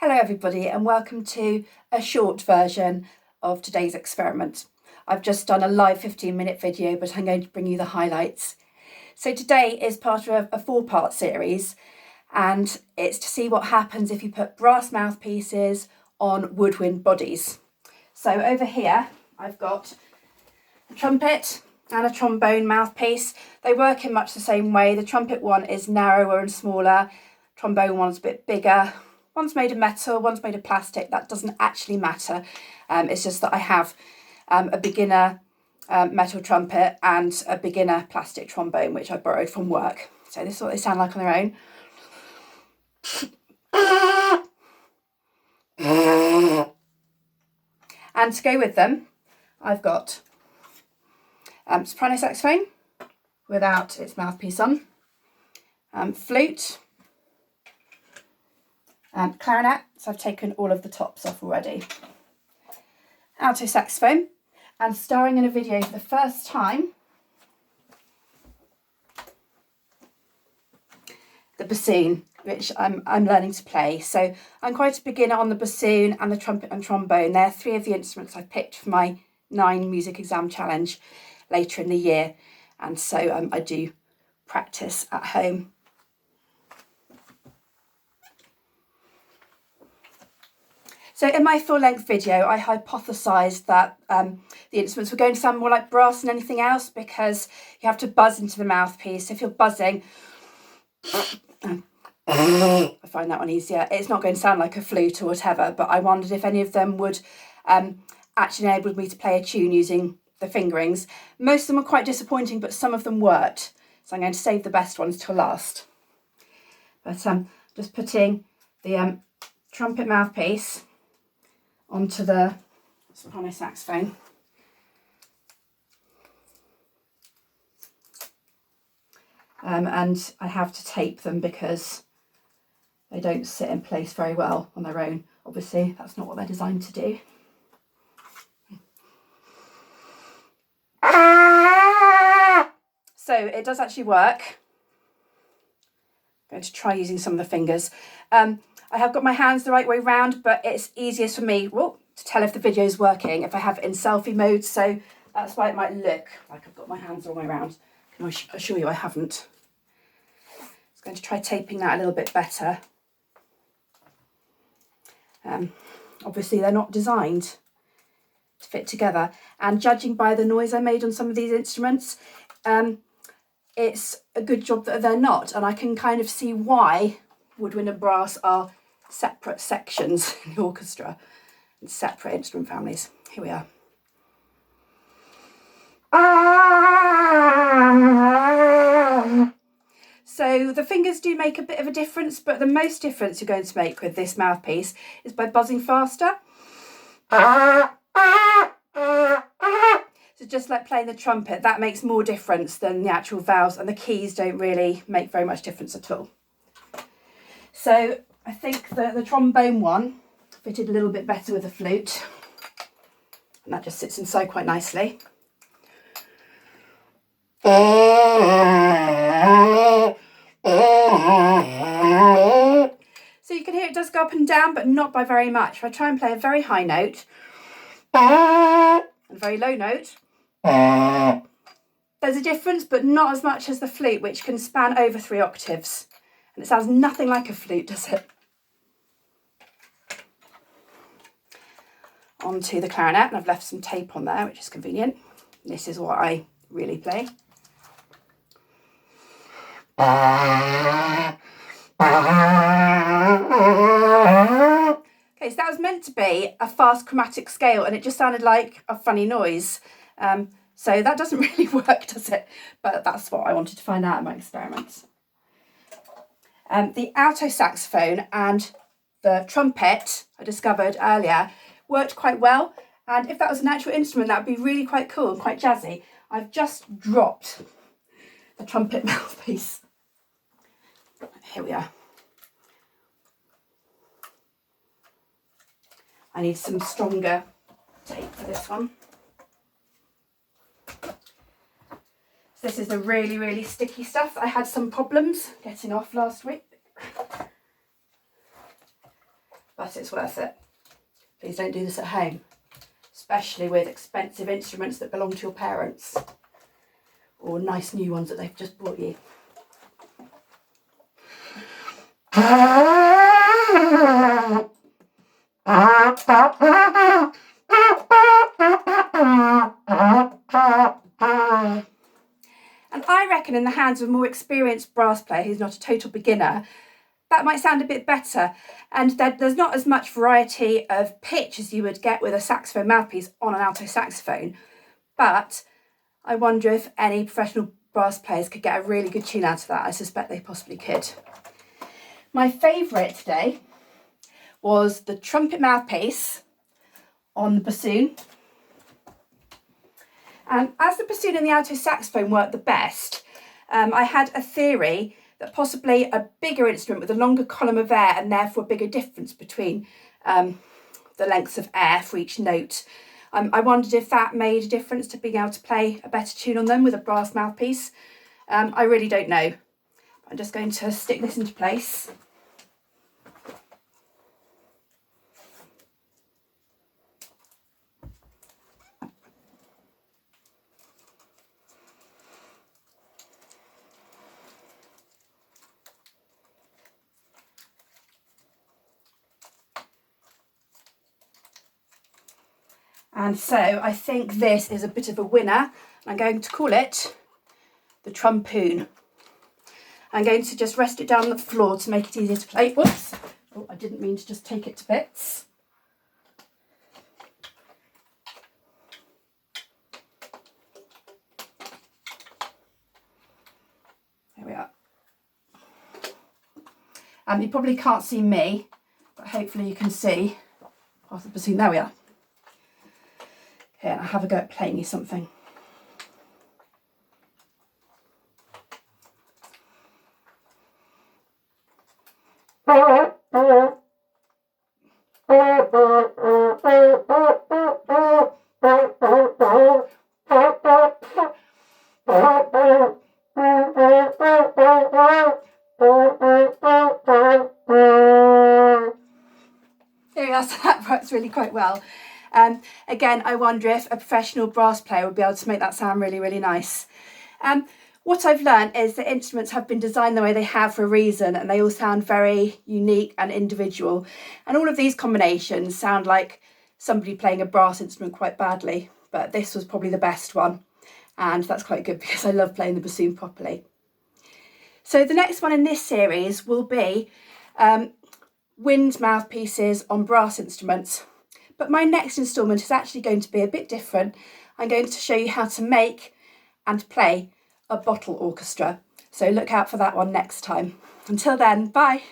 Hello everybody and welcome to a short version of today's experiment. I've just done a live 15-minute video, but I'm going to bring you the highlights. So today is part of a 4-part series, and it's to see what happens if you put brass mouthpieces on woodwind bodies. So over here I've got a trumpet and a trombone mouthpiece. They work in much the same way. The trumpet one is narrower and smaller, trombone one's a bit bigger. One's made of metal, one's made of plastic. That doesn't actually matter. It's just that I have a beginner metal trumpet and a beginner plastic trombone, which I borrowed from work. So this is what they sound like on their own. And to go with them, I've got soprano saxophone without its mouthpiece on, flute, clarinet, so I've taken all of the tops off already, alto saxophone, and starring in a video for the first time, the bassoon, which I'm learning to play. So I'm quite a beginner on the bassoon and the trumpet and trombone. They're 3 of the instruments I picked for my 9 music exam challenge later in the year, and so I do practice at home. So in my full-length video, I hypothesised that the instruments were going to sound more like brass than anything else, because you have to buzz into the mouthpiece. If you're buzzing, I find that one easier. It's not going to sound like a flute or whatever, but I wondered if any of them would actually enable me to play a tune using the fingerings. Most of them were quite disappointing, but some of them worked. So I'm going to save the best ones till last. But just putting the trumpet mouthpiece onto the soprano saxophone. And I have to tape them because they don't sit in place very well on their own. Obviously, that's not what they're designed to do. So it does actually work. I'm going to try using some of the fingers. I have got my hands the right way round, but it's easiest for me to tell if the video is working if I have it in selfie mode. So that's why it might look like I've got my hands the wrong way around. Can I assure you I haven't. I'm going to try taping that a little bit better. Obviously they're not designed to fit together, and judging by the noise I made on some of these instruments, it's a good job that they're not, and I can kind of see why woodwind and brass are separate sections in the orchestra and separate instrument families. Here we are. So the fingers do make a bit of a difference, but the most difference you're going to make with this mouthpiece is by buzzing faster. So just like playing the trumpet, that makes more difference than the actual valves, and the keys don't really make very much difference at all. So I think the trombone one fitted a little bit better with the flute, and that just sits inside quite nicely. So you can hear it does go up and down, but not by very much. If I try and play a very high note and a very low note, there's a difference, but not as much as the flute, which can span over 3 octaves. And it sounds nothing like a flute, does it? Onto the clarinet, and I've left some tape on there, which is convenient. This is what I really play. Okay, so that was meant to be a fast chromatic scale, and it just sounded like a funny noise. So that doesn't really work, does it? But that's what I wanted to find out in my experiments. The alto saxophone and the trumpet I discovered earlier worked quite well, and if that was an actual instrument, that would be really quite cool and quite jazzy. I've just dropped the trumpet mouthpiece. Here we are. I need some stronger tape for this one. So this is the really, really sticky stuff that I had some problems getting off last week. but it's worth it. Please don't do this at home, especially with expensive instruments that belong to your parents or nice new ones that they've just bought you. And I reckon in the hands of a more experienced brass player who's not a total beginner, that might sound a bit better. And there's not as much variety of pitch as you would get with a saxophone mouthpiece on an alto saxophone. But I wonder if any professional brass players could get a really good tune out of that. I suspect they possibly could. My favourite today was the trumpet mouthpiece on the bassoon. And as the bassoon and the alto saxophone work the best, I had a theory that possibly a bigger instrument with a longer column of air and therefore a bigger difference between the lengths of air for each note. I wondered if that made a difference to being able to play a better tune on them with a brass mouthpiece. I really don't know. I'm just going to stick this into place. And so I think this is a bit of a winner. I'm going to call it the trompoon. I'm going to just rest it down on the floor to make it easier to play. Whoops! Oh, I didn't mean to just take it to bits. There we are. You probably can't see me, but hopefully you can see part of the bassoon. There we are. Okay, I'll have a go at playing you something. There we are, so that works really quite well. Again, I wonder if a professional brass player would be able to make that sound really, really nice. What I've learned is that instruments have been designed the way they have for a reason, and they all sound very unique and individual. And all of these combinations sound like somebody playing a brass instrument quite badly, but this was probably the best one. And that's quite good because I love playing the bassoon properly. So the next one in this series will be wind mouthpieces on brass instruments. But my next instalment is actually going to be a bit different. I'm going to show you how to make and play a bottle orchestra. So look out for that one next time. Until then, bye.